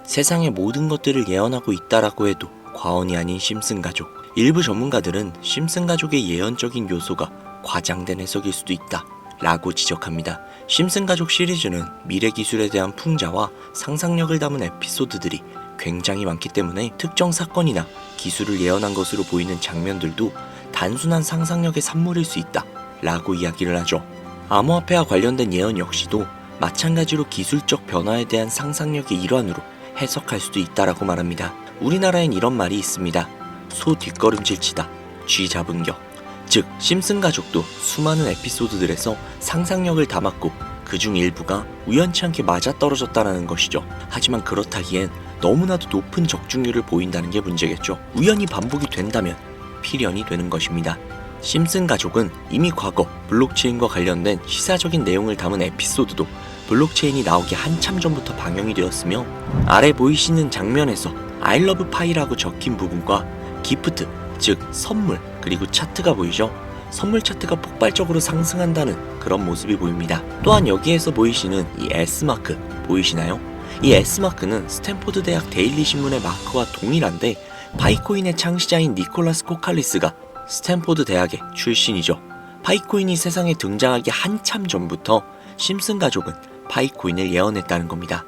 세상의 모든 것들을 예언하고 있다라고 해도 과언이 아닌 심슨 가족. 일부 전문가들은 심슨 가족의 예언적인 요소가 과장된 해석일 수도 있다 라고 지적합니다. 심슨 가족 시리즈는 미래 기술에 대한 풍자와 상상력을 담은 에피소드들이 굉장히 많기 때문에 특정 사건이나 기술을 예언한 것으로 보이는 장면들도 단순한 상상력의 산물일 수 있다 라고 이야기를 하죠. 암호화폐와 관련된 예언 역시도 마찬가지로 기술적 변화에 대한 상상력의 일환으로 해석할 수도 있다라고 말합니다. 우리나라엔 이런 말이 있습니다. 소 뒷걸음질 치다 쥐 잡은 격. 즉 심슨 가족도 수많은 에피소드들에서 상상력을 담았고 그중 일부가 우연치 않게 맞아떨어졌다는 것이죠. 하지만 그렇다기엔 너무나도 높은 적중률을 보인다는 게 문제겠죠. 우연히 반복이 된다면 필연이 되는 것입니다. 심슨 가족은 이미 과거 블록체인과 관련된 시사적인 내용을 담은 에피소드도 블록체인이 나오기 한참 전부터 방영이 되었으며, 아래 보이시는 장면에서 I love 파이라고 적힌 부분과 기프트, 즉 선물, 그리고 차트가 보이죠. 선물 차트가 폭발적으로 상승한다는 그런 모습이 보입니다. 또한 여기에서 보이시는 이 S마크 보이시나요? 이 S마크는 스탠포드 대학 데일리 신문의 마크와 동일한데 파이코인의 창시자인 니콜라스 코칼리스가 스탠포드 대학의 출신이죠. 파이코인이 세상에 등장하기 한참 전부터 심슨 가족은 파이코인을 예언했다는 겁니다.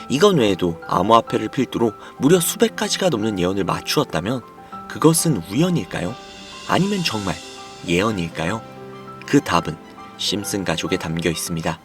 이건 외에도 암호화폐를 필두로 무려 수백 가지가 넘는 예언을 맞추었다면 그것은 우연일까요? 아니면 정말 예언일까요? 그 답은 심슨 가족에 담겨 있습니다.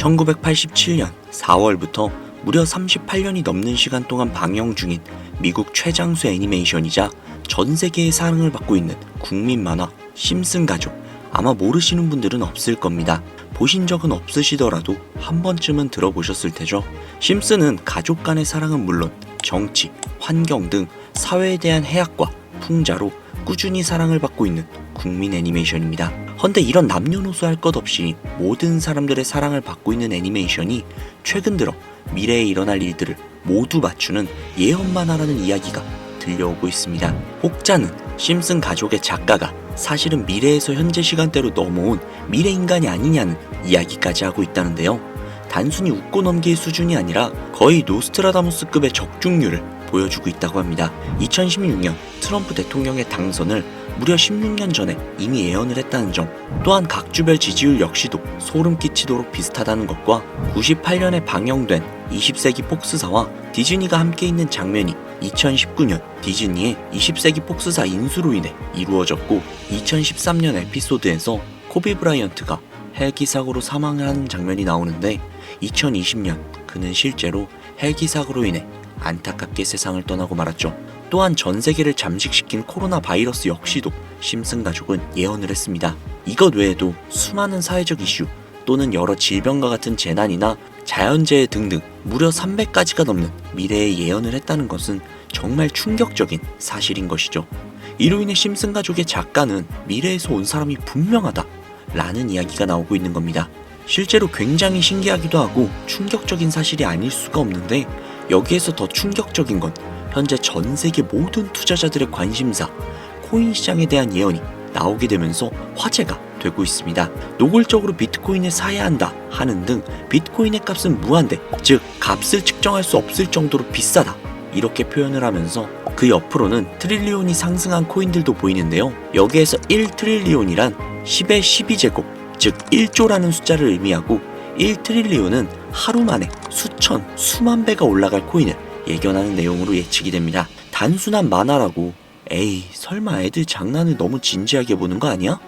(1987년 4월부터) 무려 38년이 넘는 시간 동안 방영 중인 미국 최장수 애니메이션이자 전 세계의 사랑을 받고 있는 국민 만화 심슨 가족. 아마 모르시는 분들은 없을 겁니다. 보신 적은 없으시더라도 한 번쯤은 들어보셨을 테죠. 심슨은 가족 간의 사랑은 물론 정치, 환경 등 사회에 대한 해악과 풍자로 꾸준히 사랑을 받고 있는 국민 애니메이션입니다. 헌데 이런 남녀노소 할 것 없이 모든 사람들의 사랑을 받고 있는 애니메이션이 최근 들어 미래에 일어날 일들을 모두 맞추는 예언만 하라는 이야기가 들려오고 있습니다. 혹자는 심슨 가족의 작가가 사실은 미래에서 현재 시간대로 넘어온 미래인간이 아니냐는 이야기까지 하고 있다는데요. 단순히 웃고 넘길 수준이 아니라 거의 노스트라다무스급의 적중률을 보여주고 있다고 합니다. 2016년 트럼프 대통령의 당선을 무려 16년 전에 이미 예언을 했다는 점, 또한 각주별 지지율 역시도 소름 끼치도록 비슷하다는 것과 98년에 방영된 20세기 폭스사와 디즈니가 함께 있는 장면이 2019년 디즈니의 20세기 폭스사 인수로 인해 이루어졌고, 2013년 에피소드에서 코비 브라이언트가 헬기 사고로 사망을 하는 장면이 나오는데 2020년 그는 실제로 헬기 사고로 인해 안타깝게 세상을 떠나고 말았죠. 또한 전 세계를 잠식시킨 코로나 바이러스 역시도 심슨 가족은 예언을 했습니다. 이것 외에도 수많은 사회적 이슈 또는 여러 질병과 같은 재난이나 자연재해 등등 무려 300가지가 넘는 미래에 예언을 했다는 것은 정말 충격적인 사실인 것이죠. 이로 인해 심슨 가족의 작가는 미래에서 온 사람이 분명하다 라는 이야기가 나오고 있는 겁니다. 실제로 굉장히 신기하기도 하고 충격적인 사실이 아닐 수가 없는데, 여기에서 더 충격적인 건 현재 전 세계 모든 투자자들의 관심사 코인 시장에 대한 예언이 나오게 되면서 화제가 되고 있습니다. 노골적으로 비트코인을 사야 한다 하는 등 비트코인의 값은 무한대, 즉 값을 측정할 수 없을 정도로 비싸다 이렇게 표현을 하면서 그 옆으로는 트릴리온이 상승한 코인들도 보이는데요. 여기에서 1트릴리온이란 10의 12제곱, 즉 1조라는 숫자를 의미하고 1트릴리온은 하루 만에 수천, 수만 배가 올라갈 코인을 예견하는 내용으로 예측이 됩니다. 단순한 만화라고 에이 설마 애들 장난을 너무 진지하게 보는 거 아니야?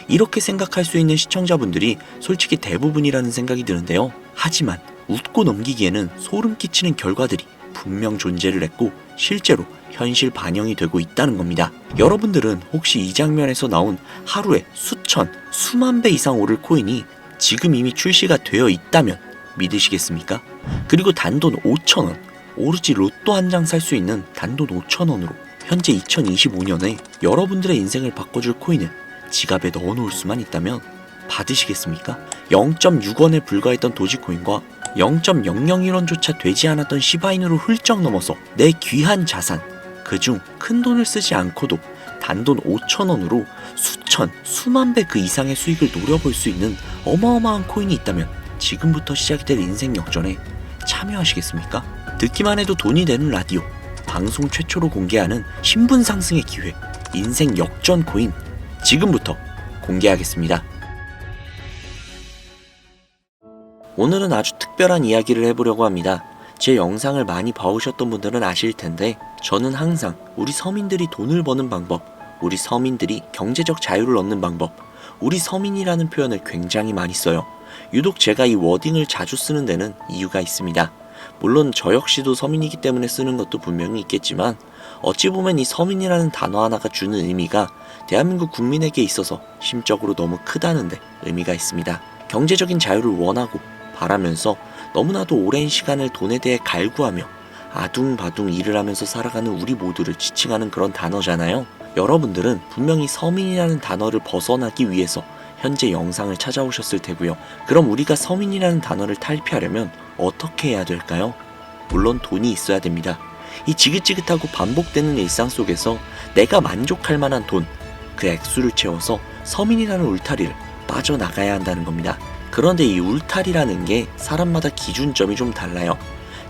이렇게 생각할 수 있는 시청자분들이 솔직히 대부분이라는 생각이 드는데요. 하지만 웃고 넘기기에는 소름 끼치는 결과들이 분명 존재를 했고 실제로 현실 반영이 되고 있다는 겁니다. 여러분들은 혹시 이 장면에서 나온 하루에 수천, 수만 배 이상 오를 코인이 지금 이미 출시가 되어 있다면 믿으시겠습니까? 그리고 단돈 5,000원, 오로지 로또 한 장 살 수 있는 단돈 5,000원으로 현재 2025년에 여러분들의 인생을 바꿔줄 코인을 지갑에 넣어놓을 수만 있다면 받으시겠습니까? 0.6원에 불과했던 도지코인과 0.001원조차 되지 않았던 시바인으로 훌쩍 넘어서 내 귀한 자산, 그중 큰 돈을 쓰지 않고도 단돈 5,000원으로 수천, 수만 배 그 이상의 수익을 노려볼 수 있는 어마어마한 코인이 있다면 지금부터 시작이 될 인생 역전에 참여하시겠습니까? 듣기만 해도 돈이 되는 라디오, 방송 최초로 공개하는 신분 상승의 기회, 인생 역전 코인, 지금부터 공개하겠습니다. 오늘은 아주 특별한 이야기를 해보려고 합니다. 제 영상을 많이 봐오셨던 분들은 아실 텐데 저는 항상 우리 서민들이 돈을 버는 방법, 우리 서민들이 경제적 자유를 얻는 방법, 우리 서민이라는 표현을 굉장히 많이 써요. 유독 제가 이 워딩을 자주 쓰는 데는 이유가 있습니다. 물론 저 역시도 서민이기 때문에 쓰는 것도 분명히 있겠지만 어찌 보면 이 서민이라는 단어 하나가 주는 의미가 대한민국 국민에게 있어서 심적으로 너무 크다는데 의미가 있습니다. 경제적인 자유를 원하고 바라면서 너무나도 오랜 시간을 돈에 대해 갈구하며 아둥바둥 일을 하면서 살아가는 우리 모두를 지칭하는 그런 단어잖아요. 여러분들은 분명히 서민이라는 단어를 벗어나기 위해서 현재 영상을 찾아오셨을 테고요. 그럼 우리가 서민이라는 단어를 탈피하려면 어떻게 해야 될까요? 물론 돈이 있어야 됩니다. 이 지긋지긋하고 반복되는 일상 속에서 내가 만족할 만한 돈, 그 액수를 채워서 서민이라는 울타리를 빠져나가야 한다는 겁니다. 그런데 이 울타리라는 게 사람마다 기준점이 좀 달라요.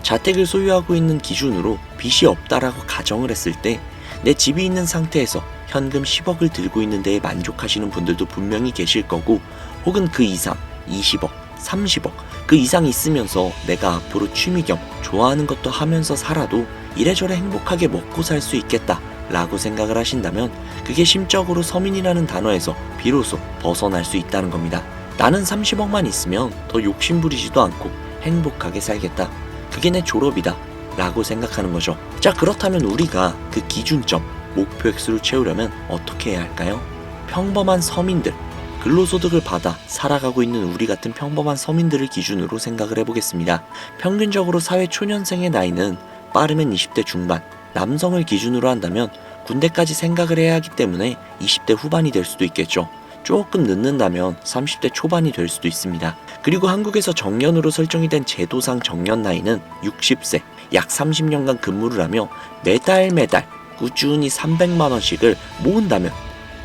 자택을 소유하고 있는 기준으로 빚이 없다라고 가정을 했을 때 내 집이 있는 상태에서 현금 10억을 들고 있는 데에 만족하시는 분들도 분명히 계실 거고, 혹은 그 이상 20억, 30억 그 이상 있으면서 내가 앞으로 취미 겸 좋아하는 것도 하면서 살아도 이래저래 행복하게 먹고 살 수 있겠다 라고 생각을 하신다면 그게 심적으로 서민이라는 단어에서 비로소 벗어날 수 있다는 겁니다. 나는 30억만 있으면 더 욕심부리지도 않고 행복하게 살겠다, 그게 내 졸업이다 라고 생각하는 거죠. 자, 그렇다면 우리가 그 기준점, 목표 액수를 채우려면 어떻게 해야 할까요? 평범한 서민들, 근로소득을 받아 살아가고 있는 우리 같은 평범한 서민들을 기준으로 생각을 해보겠습니다. 평균적으로 사회 초년생의 나이는 빠르면 20대 중반, 남성을 기준으로 한다면 군대까지 생각을 해야 하기 때문에 20대 후반이 될 수도 있겠죠. 조금 늦는다면 30대 초반이 될 수도 있습니다. 그리고 한국에서 정년으로 설정이 된 제도상 정년 나이는 60세, 약 30년간 근무를 하며 매달 꾸준히 300만원씩을 모은다면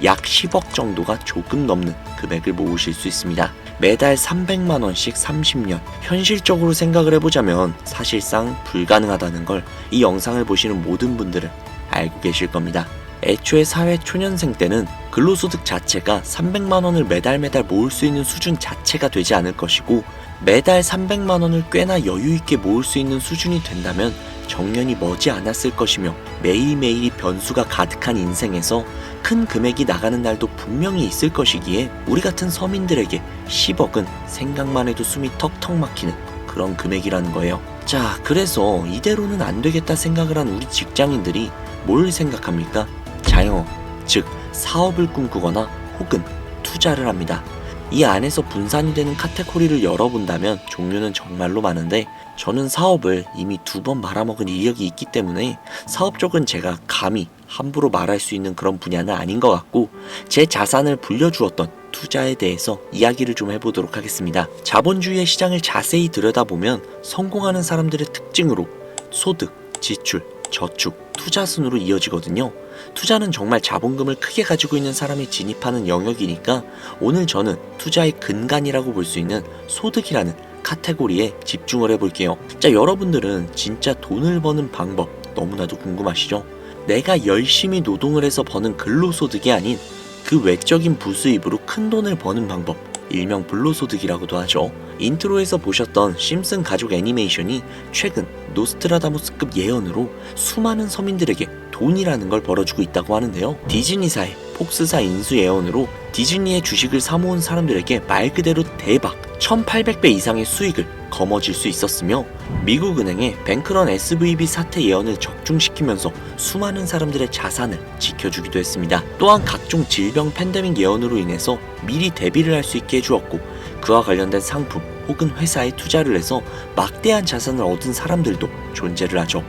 약 10억 정도가 조금 넘는 금액을 모으실 수 있습니다. 매달 300만원씩 30년. 현실적으로 생각을 해보자면 사실상 불가능하다는 걸 이 영상을 보시는 모든 분들은 알고 계실 겁니다. 애초에 사회 초년생 때는 근로소득 자체가 300만원을 매달 모을 수 있는 수준 자체가 되지 않을 것이고, 매달 300만원을 꽤나 여유있게 모을 수 있는 수준이 된다면 정년이 머지 않았을 것이며, 매일매일이 변수가 가득한 인생에서 큰 금액이 나가는 날도 분명히 있을 것이기에 우리 같은 서민들에게 10억은 생각만 해도 숨이 턱턱 막히는 그런 금액이라는 거예요. 자, 그래서 이대로는 안 되겠다 생각을 한 우리 직장인들이 뭘 생각합니까? 자영업, 즉 사업을 꿈꾸거나 혹은 투자를 합니다. 이 안에서 분산이 되는 카테고리를 열어본다면 종류는 정말로 많은데, 저는 사업을 이미 2번 말아먹은 이력이 있기 때문에 사업 쪽은 제가 감히 함부로 말할 수 있는 그런 분야는 아닌 것 같고, 제 자산을 불려주었던 투자에 대해서 이야기를 좀 해보도록 하겠습니다. 자본주의의 시장을 자세히 들여다보면 성공하는 사람들의 특징으로 소득, 지출, 저축, 투자 순으로 이어지거든요. 투자는 정말 자본금을 크게 가지고 있는 사람이 진입하는 영역이니까 오늘 저는 투자의 근간이라고 볼 수 있는 소득이라는 카테고리에 집중을 해볼게요. 자, 여러분들은 진짜 돈을 버는 방법 너무나도 궁금하시죠? 내가 열심히 노동을 해서 버는 근로소득이 아닌 그 외적인 부수입으로 큰 돈을 버는 방법, 일명 불로소득이라고도 하죠. 인트로에서 보셨던 심슨 가족 애니메이션이 최근 노스트라다무스급 예언으로 수많은 서민들에게 돈이라는 걸 벌어주고 있다고 하는데요. 디즈니사의 폭스사 인수 예언으로 디즈니의 주식을 사모은 사람들에게 말 그대로 대박 1800배 이상의 수익을 거머쥘 수 있었으며, 미국은행의 뱅크런 SVB 사태 예언을 적중시키면서 수많은 사람들의 자산을 지켜주기도 했습니다. 또한 각종 질병 팬데믹 예언으로 인해서 미리 대비를 할 수 있게 해주었고, 그와 관련된 상품 혹은 회사에 투자를 해서 막대한 자산을 얻은 사람들도 존재를 하죠.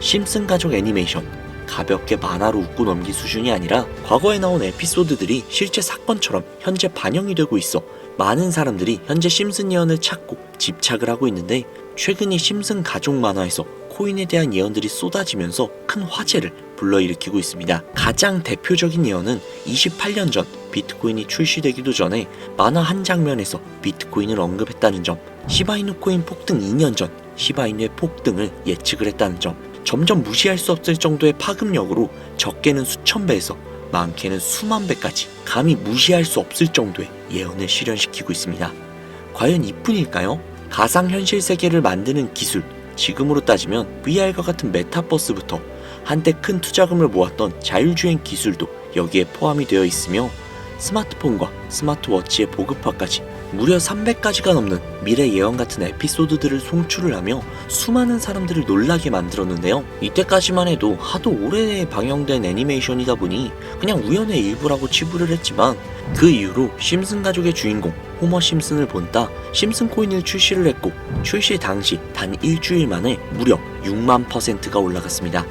심슨 가족 애니메이션, 가볍게 만화로 웃고 넘길 수준이 아니라 과거에 나온 에피소드들이 실제 사건처럼 현재 반영이 되고 있어 많은 사람들이 현재 심슨 예언을 찾고 집착을 하고 있는데, 최근 이 심슨 가족 만화에서 코인에 대한 예언들이 쏟아지면서 큰 화제를 불러일으키고 있습니다. 가장 대표적인 예언은 28년 전 비트코인이 출시되기도 전에 만화 한 장면에서 비트코인을 언급했다는 점, 시바이누 코인 폭등 2년 전 시바이누의 폭등을 예측을 했다는 점, 점점 무시할 수 없을 정도의 파급력으로 적게는 수천 배에서 많게는 수만 배까지 감히 무시할 수 없을 정도의 예언을 실현시키고 있습니다. 과연 이뿐일까요? 가상현실 세계를 만드는 기술, 지금으로 따지면 VR과 같은 메타버스부터 한때 큰 투자금을 모았던 자율주행 기술도 여기에 포함이 되어 있으며, 스마트폰과 스마트워치의 보급화까지 무려 300가지가 넘는 미래 예언 같은 에피소드들을 송출을 하며 수많은 사람들을 놀라게 만들었는데요. 이때까지만 해도 하도 오래 방영된 애니메이션이다 보니 그냥 우연의 일부라고 치부를 했지만, 그 이후로 심슨 가족의 주인공 호머 심슨을 본따 심슨 코인을 출시를 했고, 출시 당시 단 일주일 만에 무려 6만%가 올라갔습니다.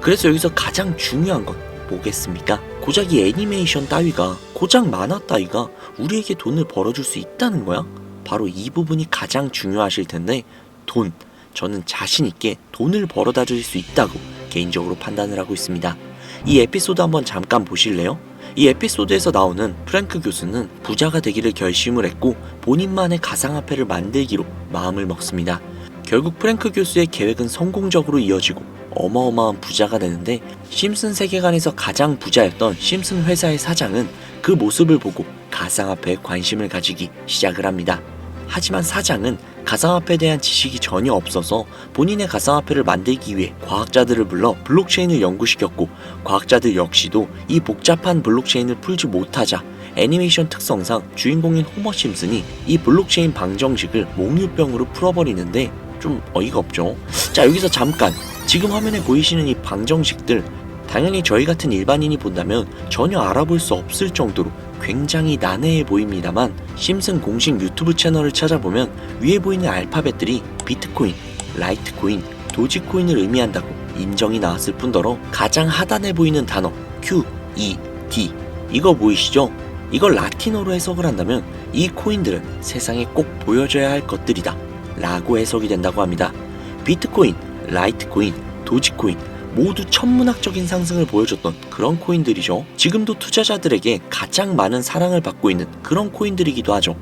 그래서 여기서 가장 중요한 건 뭐겠습니까? 고작 이 애니메이션 따위가, 고작 만화 따위가 우리에게 돈을 벌어줄 수 있다는 거야? 바로 이 부분이 가장 중요하실 텐데, 돈, 저는 자신있게 돈을 벌어다 줄 수 있다고 개인적으로 판단을 하고 있습니다. 이 에피소드 한번 잠깐 보실래요? 이 에피소드에서 나오는 프랭크 교수는 부자가 되기를 결심을 했고 본인만의 가상화폐를 만들기로 마음을 먹습니다. 결국 프랭크 교수의 계획은 성공적으로 이어지고 어마어마한 부자가 되는데, 심슨 세계관에서 가장 부자였던 심슨 회사의 사장은 그 모습을 보고 가상화폐에 관심을 가지기 시작을 합니다. 하지만 사장은 가상화폐에 대한 지식이 전혀 없어서 본인의 가상화폐를 만들기 위해 과학자들을 불러 블록체인을 연구시켰고, 과학자들 역시도 이 복잡한 블록체인을 풀지 못하자 애니메이션 특성상 주인공인 호머 심슨이 이 블록체인 방정식을 몽유병으로 풀어버리는데 좀 어이가 없죠. 자, 여기서 잠깐, 지금 화면에 보이시는 이 방정식들, 당연히 저희 같은 일반인이 본다면 전혀 알아볼 수 없을 정도로 굉장히 난해해 보입니다만, 심슨 공식 유튜브 채널을 찾아보면 위에 보이는 알파벳들이 비트코인, 라이트코인, 도지코인을 의미한다고 인정이 나왔을 뿐더러 가장 하단에 보이는 단어 Q, E, D, 이거 보이시죠? 이걸 라틴어로 해석을 한다면 이 코인들은 세상에 꼭 보여줘야 할 것들이다 라고 해석이 된다고 합니다. 비트코인, 라이트코인, 도지코인 모두 천문학적인 상승을 보여줬던 그런 코인들이죠. 지금도 투자자들에게 가장 많은 사랑을 받고 있는 그런 코인들이기도 하죠.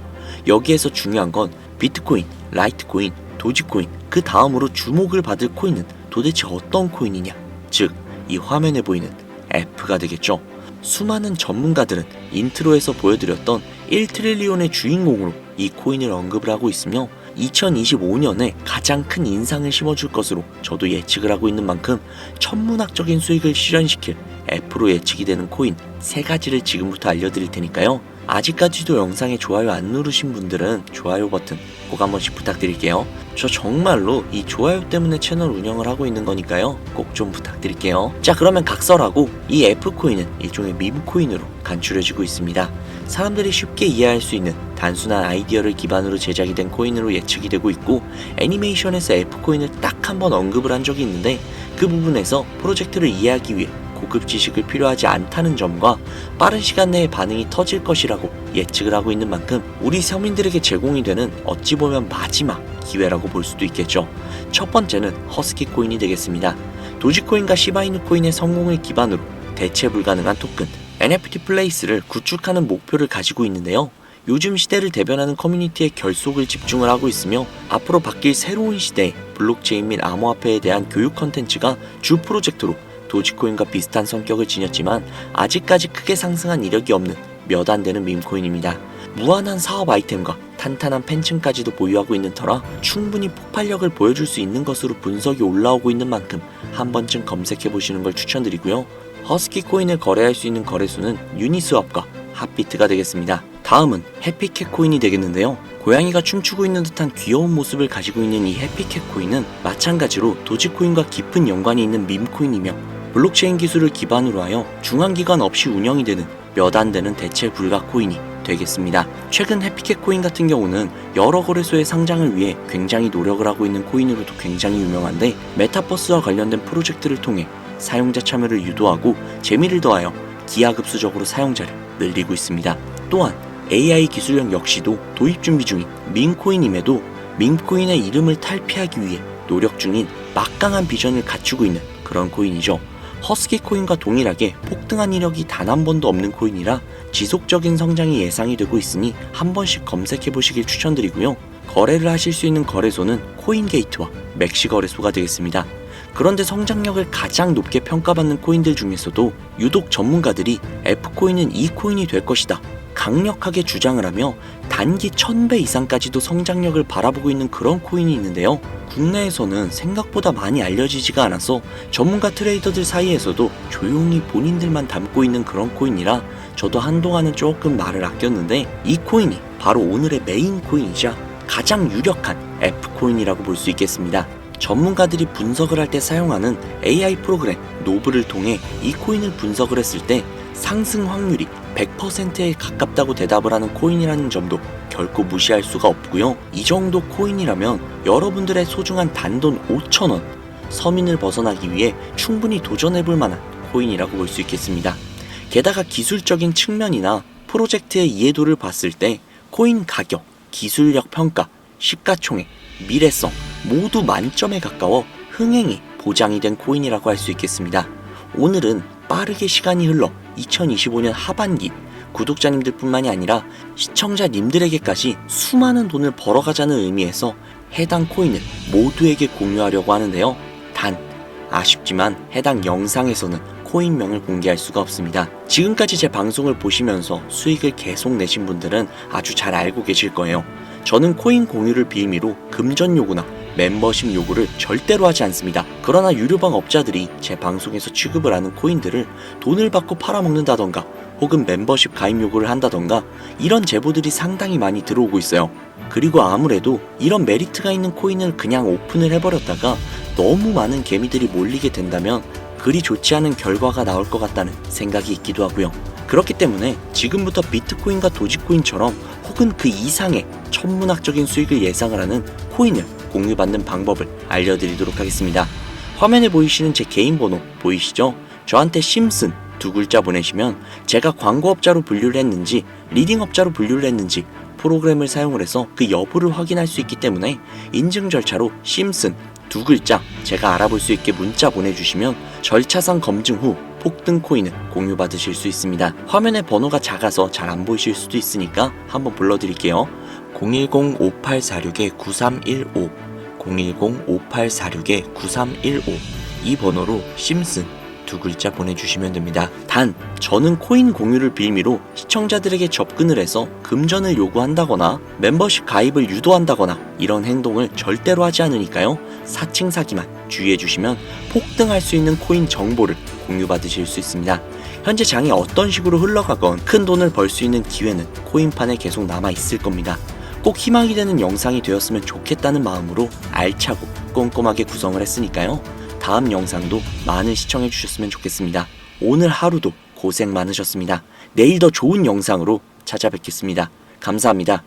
여기에서 중요한 건 비트코인, 라이트코인, 도지코인, 그 다음으로 주목을 받을 코인은 도대체 어떤 코인이냐, 즉 이 화면에 보이는 F가 되겠죠. 수많은 전문가들은 인트로에서 보여드렸던 1트릴리온의 주인공으로 이 코인을 언급을 하고 있으며, 2025년에 가장 큰 인상을 심어줄 것으로 저도 예측을 하고 있는 만큼 천문학적인 수익을 실현시킬 F로 예측이 되는 코인 3가지를 지금부터 알려드릴 테니까요. 아직까지도 영상에 좋아요 안 누르신 분들은 좋아요 버튼 꼭 한 번씩 부탁드릴게요. 저 정말로 이 좋아요 때문에 채널 운영을 하고 있는 거니까요. 꼭 좀 부탁드릴게요. 자, 그러면 각설하고 이 F코인은 일종의 밈코인으로 간추려지고 있습니다. 사람들이 쉽게 이해할 수 있는 단순한 아이디어를 기반으로 제작이 된 코인으로 예측이 되고 있고, 애니메이션에서 F코인을 딱 한 번 언급을 한 적이 있는데, 그 부분에서 프로젝트를 이해하기 위해 고급 지식을 필요하지 않다는 점과 빠른 시간 내에 반응이 터질 것이라고 예측을 하고 있는 만큼 우리 서민들에게 제공이 되는 어찌 보면 마지막 기회라고 볼 수도 있겠죠. 첫 번째는 허스키 코인이 되겠습니다. 도지코인과 시바이누 코인의 성공을 기반으로 대체 불가능한 토큰 NFT 플레이스를 구축하는 목표를 가지고 있는데요. 요즘 시대를 대변하는 커뮤니티의 결속을 집중을 하고 있으며, 앞으로 바뀔 새로운 시대의 블록체인 및 암호화폐에 대한 교육 컨텐츠가 주 프로젝트로 도지코인과 비슷한 성격을 지녔지만 아직까지 크게 상승한 이력이 없는 몇 안 되는 밈코인입니다. 무한한 사업 아이템과 탄탄한 팬층까지도 보유하고 있는 터라 충분히 폭발력을 보여줄 수 있는 것으로 분석이 올라오고 있는 만큼 한 번쯤 검색해보시는 걸 추천드리고요. 허스키 코인을 거래할 수 있는 거래소는 유니스왑과 핫비트가 되겠습니다. 다음은 해피캣 코인이 되겠는데요. 고양이가 춤추고 있는 듯한 귀여운 모습을 가지고 있는 이 해피캣 코인은 마찬가지로 도지코인과 깊은 연관이 있는 밈코인이며, 블록체인 기술을 기반으로 하여 중앙기관 없이 운영이 되는 몇 안 되는 대체 불가 코인이 되겠습니다. 최근 해피캣 코인 같은 경우는 여러 거래소의 상장을 위해 굉장히 노력을 하고 있는 코인으로도 굉장히 유명한데, 메타버스와 관련된 프로젝트를 통해 사용자 참여를 유도하고 재미를 더하여 기하급수적으로 사용자를 늘리고 있습니다. 또한 AI 기술력 역시도 도입 준비 중인 민코인임에도 민코인의 이름을 탈피하기 위해 노력 중인 막강한 비전을 갖추고 있는 그런 코인이죠. 허스키 코인과 동일하게 폭등한 이력이 단 한 번도 없는 코인이라 지속적인 성장이 예상이 되고 있으니 한 번씩 검색해 보시길 추천드리고요. 거래를 하실 수 있는 거래소는 코인게이트와 맥시 거래소가 되겠습니다. 그런데 성장력을 가장 높게 평가받는 코인들 중에서도 유독 전문가들이 F코인은 이 코인이 될 것이다 강력하게 주장을 하며 단기 1000배 이상까지도 성장력을 바라보고 있는 그런 코인이 있는데요. 국내에서는 생각보다 많이 알려지지가 않아서 전문가 트레이더들 사이에서도 조용히 본인들만 담고 있는 그런 코인이라 저도 한동안은 조금 말을 아꼈는데, 이 코인이 바로 오늘의 메인 코인이자 가장 유력한 F코인이라고 볼 수 있겠습니다. 전문가들이 분석을 할 때 사용하는 AI 프로그램 노브를 통해 이 코인을 분석을 했을 때 상승 확률이 100%에 가깝다고 대답을 하는 코인이라는 점도 결코 무시할 수가 없고요. 이 정도 코인이라면 여러분들의 소중한 단돈 5,000원, 서민을 벗어나기 위해 충분히 도전해볼 만한 코인이라고 볼 수 있겠습니다. 게다가 기술적인 측면이나 프로젝트의 이해도를 봤을 때 코인 가격, 기술력 평가, 시가총액, 미래성 모두 만점에 가까워 흥행이 보장이 된 코인이라고 할 수 있겠습니다. 오늘은 빠르게 시간이 흘러 2025년 하반기 구독자님들 뿐만이 아니라 시청자님들에게까지 수많은 돈을 벌어가자는 의미에서 해당 코인을 모두에게 공유하려고 하는데요. 단 아쉽지만 해당 영상에서는 코인명을 공개할 수가 없습니다. 지금까지 제 방송을 보시면서 수익을 계속 내신 분들은 아주 잘 알고 계실 거예요. 저는 코인 공유를 빌미로 금전 요구나 멤버십 요구를 절대로 하지 않습니다. 그러나 유료방 업자들이 제 방송에서 취급을 하는 코인들을 돈을 받고 팔아먹는다던가 혹은 멤버십 가입 요구를 한다던가 이런 제보들이 상당히 많이 들어오고 있어요. 그리고 아무래도 이런 메리트가 있는 코인을 그냥 오픈을 해버렸다가 너무 많은 개미들이 몰리게 된다면 그리 좋지 않은 결과가 나올 것 같다는 생각이 있기도 하고요. 그렇기 때문에 지금부터 비트코인과 도지코인처럼 혹은 그 이상의 천문학적인 수익을 예상을 하는 코인을 공유받는 방법을 알려드리도록 하겠습니다. 화면에 보이시는 제 개인 번호 보이시죠? 저한테 심슨 두 글자 보내시면 제가 광고업자로 분류를 했는지 리딩업자로 분류를 했는지 프로그램을 사용을 해서 그 여부를 확인할 수 있기 때문에 인증 절차로 심슨 두 글자 제가 알아볼 수 있게 문자 보내주시면 절차상 검증 후 폭등 코인을 공유받으실 수 있습니다. 화면에 번호가 작아서 잘 안 보이실 수도 있으니까 한번 불러드릴게요. 010-5846-9315 010-5846-9315 이 번호로 심슨 두 글자 보내주시면 됩니다. 단 저는 코인 공유를 빌미로 시청자들에게 접근을 해서 금전을 요구한다거나 멤버십 가입을 유도한다거나 이런 행동을 절대로 하지 않으니까요. 사칭 사기만 주의해 주시면 폭등할 수 있는 코인 정보를 공유받으실 수 있습니다. 현재 장이 어떤 식으로 흘러가건 큰 돈을 벌 수 있는 기회는 코인판에 계속 남아 있을 겁니다. 꼭 희망이 되는 영상이 되었으면 좋겠다는 마음으로 알차고 꼼꼼하게 구성을 했으니까요. 다음 영상도 많은 시청해 주셨으면 좋겠습니다. 오늘 하루도 고생 많으셨습니다. 내일 더 좋은 영상으로 찾아뵙겠습니다. 감사합니다.